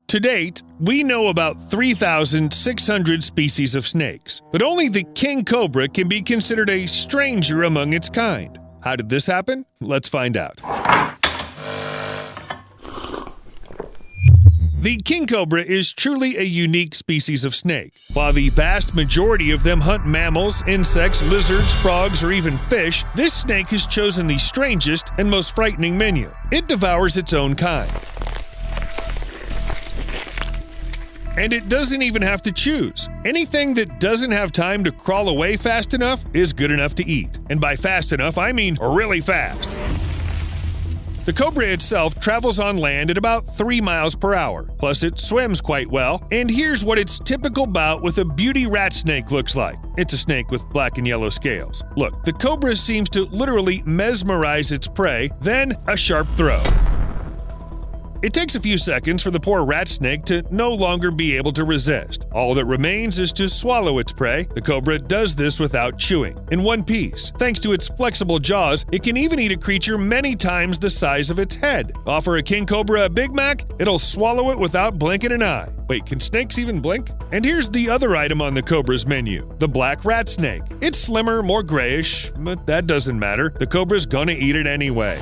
To date, we know about 3,600 species of snakes, but only the king cobra can be considered a stranger among its kind. How did this happen? Let's find out. The king cobra is truly a unique species of snake. While the vast majority of them hunt mammals, insects, lizards, frogs, or even fish, this snake has chosen the strangest and most frightening menu. It devours its own kind. And it doesn't even have to choose. Anything that doesn't have time to crawl away fast enough is good enough to eat. And by fast enough, I mean really fast. The cobra itself travels on land at about 3 miles per hour, plus it swims quite well, and here's what its typical bout with a beauty rat snake looks like. It's a snake with black and yellow scales. Look, the cobra seems to literally mesmerize its prey, then a sharp throw. It takes a few seconds for the poor rat snake to no longer be able to resist. All that remains is to swallow its prey. The cobra does this without chewing, in one piece. Thanks to its flexible jaws, it can even eat a creature many times the size of its head. Offer a king cobra a Big Mac, it'll swallow it without blinking an eye. Wait, can snakes even blink? And here's the other item on the cobra's menu, the black rat snake. It's slimmer, more grayish, but that doesn't matter. The cobra's gonna eat it anyway.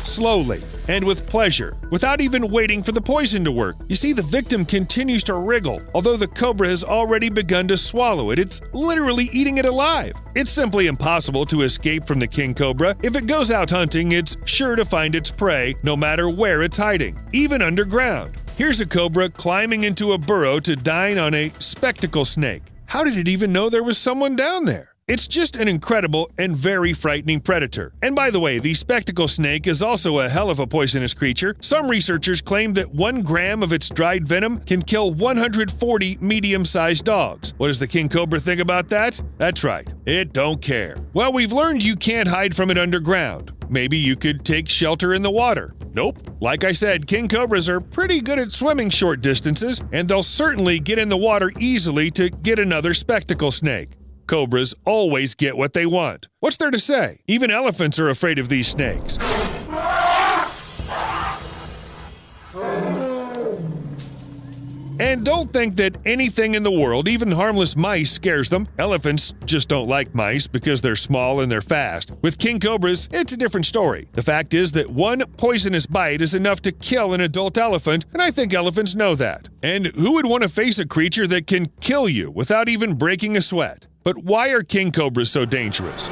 Slowly, and with pleasure, without even waiting for the poison to work. You see, the victim continues to wriggle. Although the cobra has already begun to swallow it, it's literally eating it alive. It's simply impossible to escape from the king cobra. If it goes out hunting, it's sure to find its prey, no matter where it's hiding, even underground. Here's a cobra climbing into a burrow to dine on a spectacle snake. How did it even know there was someone down there? It's just an incredible and very frightening predator. And by the way, the spectacle snake is also a hell of a poisonous creature. Some researchers claim that 1 gram of its dried venom can kill 140 medium-sized dogs. What does the king cobra think about that? That's right, it don't care. Well, we've learned you can't hide from it underground. Maybe you could take shelter in the water. Nope. Like I said, king cobras are pretty good at swimming short distances, and they'll certainly get in the water easily to get another spectacle snake. Cobras always get what they want. What's there to say? Even elephants are afraid of these snakes. And don't think that anything in the world, even harmless mice, scares them. Elephants just don't like mice because they're small and they're fast. With king cobras, it's a different story. The fact is that one poisonous bite is enough to kill an adult elephant, and I think elephants know that. And who would want to face a creature that can kill you without even breaking a sweat? But why are king cobras so dangerous?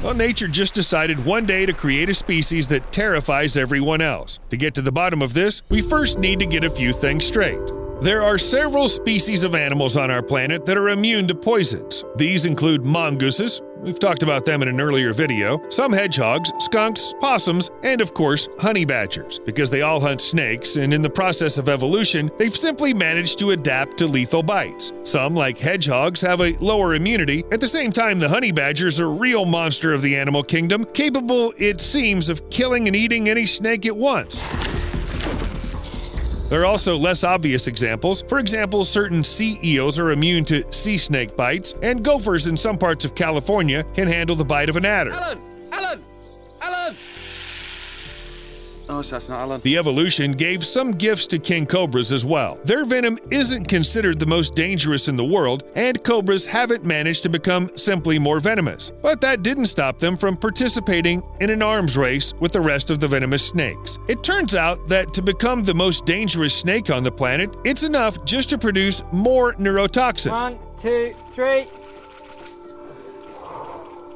Well, nature just decided one day to create a species that terrifies everyone else. To get to the bottom of this, we first need to get a few things straight. There are several species of animals on our planet that are immune to poisons. These include mongooses, we've talked about them in an earlier video, some hedgehogs, skunks, possums, and of course, honey badgers, because they all hunt snakes, and in the process of evolution, they've simply managed to adapt to lethal bites. Some, like hedgehogs, have a lower immunity. At the same time, the honey badger's a real monster of the animal kingdom, capable, it seems, of killing and eating any snake it wants. There are also less obvious examples. For example, certain sea eels are immune to sea snake bites, and gophers in some parts of California can handle the bite of an adder. Alan! Oh, so that's not Alan. The evolution gave some gifts to king cobras as well. Their venom isn't considered the most dangerous in the world, and cobras haven't managed to become simply more venomous. But that didn't stop them from participating in an arms race with the rest of the venomous snakes. It turns out that to become the most dangerous snake on the planet, it's enough just to produce more neurotoxin. 1, 2, 3.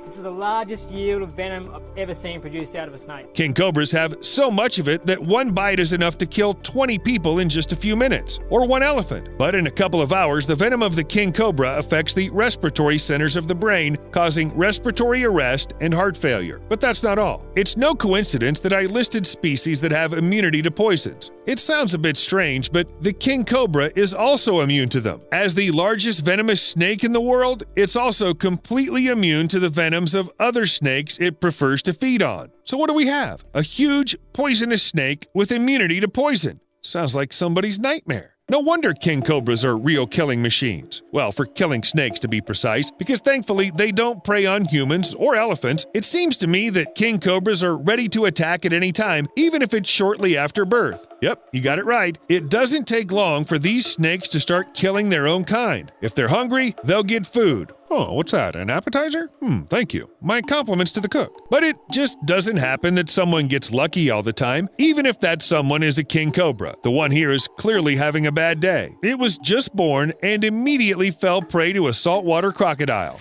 This is the largest yield of venom I've ever seen produced out of a snake. King cobras have so much of it that one bite is enough to kill 20 people in just a few minutes, or one elephant. But in a couple of hours, the venom of the king cobra affects the respiratory centers of the brain, causing respiratory arrest and heart failure. But that's not all. It's no coincidence that I listed species that have immunity to poisons. It sounds a bit strange, but the king cobra is also immune to them. As the largest venomous snake in the world, it's also completely immune to the venoms of other snakes it prefers to feed on. So what do we have? A huge, poisonous snake with immunity to poison. Sounds like somebody's nightmare. No wonder king cobras are real killing machines. Well, for killing snakes to be precise, because thankfully they don't prey on humans or elephants. It seems to me that king cobras are ready to attack at any time, even if it's shortly after birth. Yep, you got it right. It doesn't take long for these snakes to start killing their own kind. If they're hungry, they'll get food. Oh, what's that, an appetizer? Thank you. My compliments to the cook. But it just doesn't happen that someone gets lucky all the time, even if that someone is a king cobra. The one here is clearly having a bad day. It was just born and immediately fell prey to a saltwater crocodile.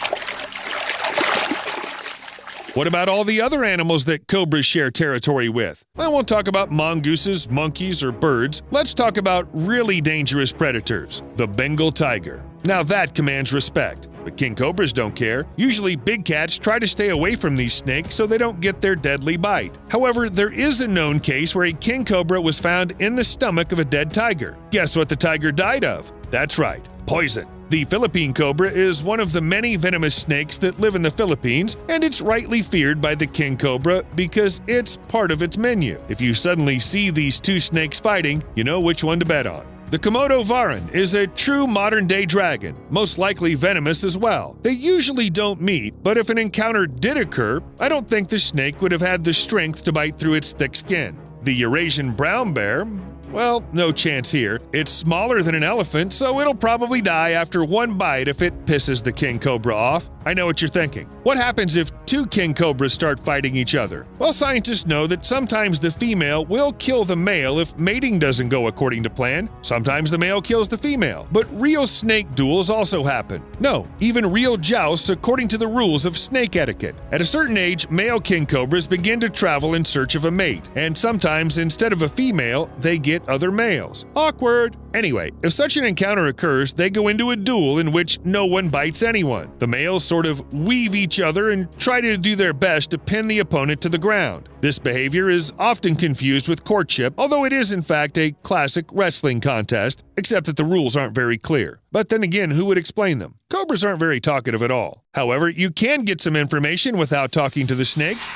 What about all the other animals that cobras share territory with? I won't talk about mongooses, monkeys, or birds. Let's talk about really dangerous predators, the Bengal tiger. Now that commands respect, but king cobras don't care. Usually big cats try to stay away from these snakes so they don't get their deadly bite. However, there is a known case where a king cobra was found in the stomach of a dead tiger. Guess what the tiger died of? That's right, poison. The Philippine cobra is one of the many venomous snakes that live in the Philippines, and it's rightly feared by the king cobra because it's part of its menu. If you suddenly see these two snakes fighting, you know which one to bet on. The Komodo varan is a true modern-day dragon, most likely venomous as well. They usually don't meet, but if an encounter did occur, I don't think the snake would have had the strength to bite through its thick skin. The Eurasian brown bear, well, no chance here. It's smaller than an elephant, so it'll probably die after one bite if it pisses the king cobra off. I know what you're thinking. What happens if two king cobras start fighting each other? Well, scientists know that sometimes the female will kill the male if mating doesn't go according to plan. Sometimes the male kills the female. But real snake duels also happen. No, even real jousts according to the rules of snake etiquette. At a certain age, male king cobras begin to travel in search of a mate, and sometimes instead of a female, they get other males. Awkward. Anyway, if such an encounter occurs, they go into a duel in which no one bites anyone. The males sort of weave each other and try to do their best to pin the opponent to the ground. This behavior is often confused with courtship, although it is in fact a classic wrestling contest, except that the rules aren't very clear. But then again, who would explain them? Cobras aren't very talkative at all. However, you can get some information without talking to the snakes.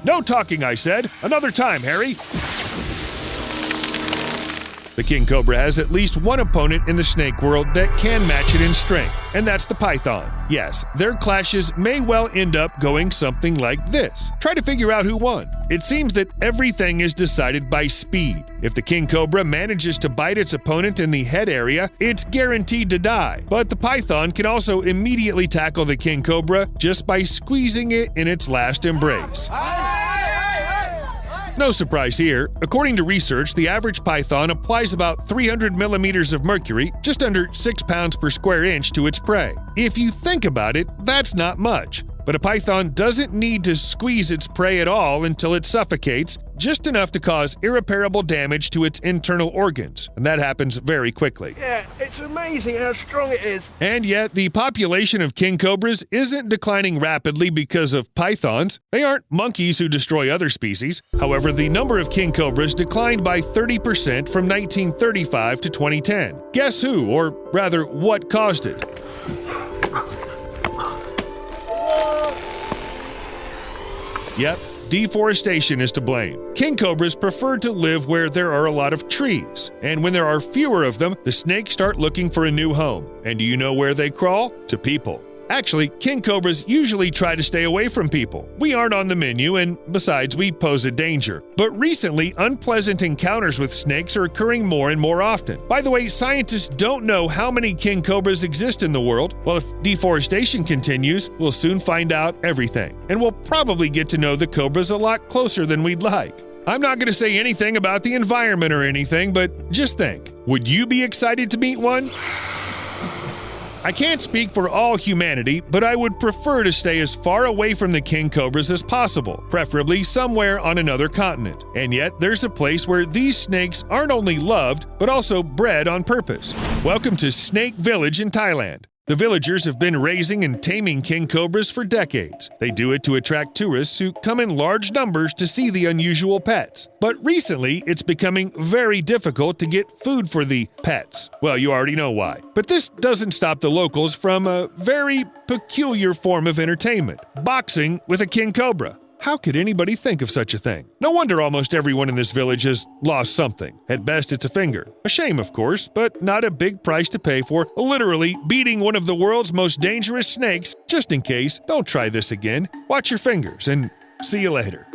No talking, I said. Another time, Harry. The king cobra has at least one opponent in the snake world that can match it in strength, and that's the python. Yes, their clashes may well end up going something like this. Try to figure out who won. It seems that everything is decided by speed. If the king cobra manages to bite its opponent in the head area, it's guaranteed to die. But the python can also immediately tackle the king cobra just by squeezing it in its last embrace. No surprise here. According to research, the average python applies about 300 millimeters of mercury, just under 6 pounds per square inch, to its prey. If you think about it, that's not much. But a python doesn't need to squeeze its prey at all until it suffocates, just enough to cause irreparable damage to its internal organs, and that happens very quickly. Yeah, it's amazing how strong it is. And yet, the population of king cobras isn't declining rapidly because of pythons. They aren't monkeys who destroy other species. However, the number of king cobras declined by 30% from 1935 to 2010. Guess who, or rather, what caused it? Yep, deforestation is to blame. King cobras prefer to live where there are a lot of trees, and when there are fewer of them, the snakes start looking for a new home. And do you know where they crawl? To people. Actually, king cobras usually try to stay away from people. We aren't on the menu, and besides, we pose a danger. But recently, unpleasant encounters with snakes are occurring more and more often. By the way, scientists don't know how many king cobras exist in the world. Well, if deforestation continues, we'll soon find out everything. And we'll probably get to know the cobras a lot closer than we'd like. I'm not going to say anything about the environment or anything, but just think, would you be excited to meet one? I can't speak for all humanity, but I would prefer to stay as far away from the king cobras as possible, preferably somewhere on another continent. And yet, there's a place where these snakes aren't only loved, but also bred on purpose. Welcome to Snake Village in Thailand. The villagers have been raising and taming king cobras for decades. They do it to attract tourists who come in large numbers to see the unusual pets. But recently, it's becoming very difficult to get food for the pets. Well, you already know why. But this doesn't stop the locals from a very peculiar form of entertainment: boxing with a king cobra. How could anybody think of such a thing? No wonder almost everyone in this village has lost something. At best, it's a finger. A shame, of course, but not a big price to pay for literally beating one of the world's most dangerous snakes. Just in case, don't try this again. Watch your fingers and see you later.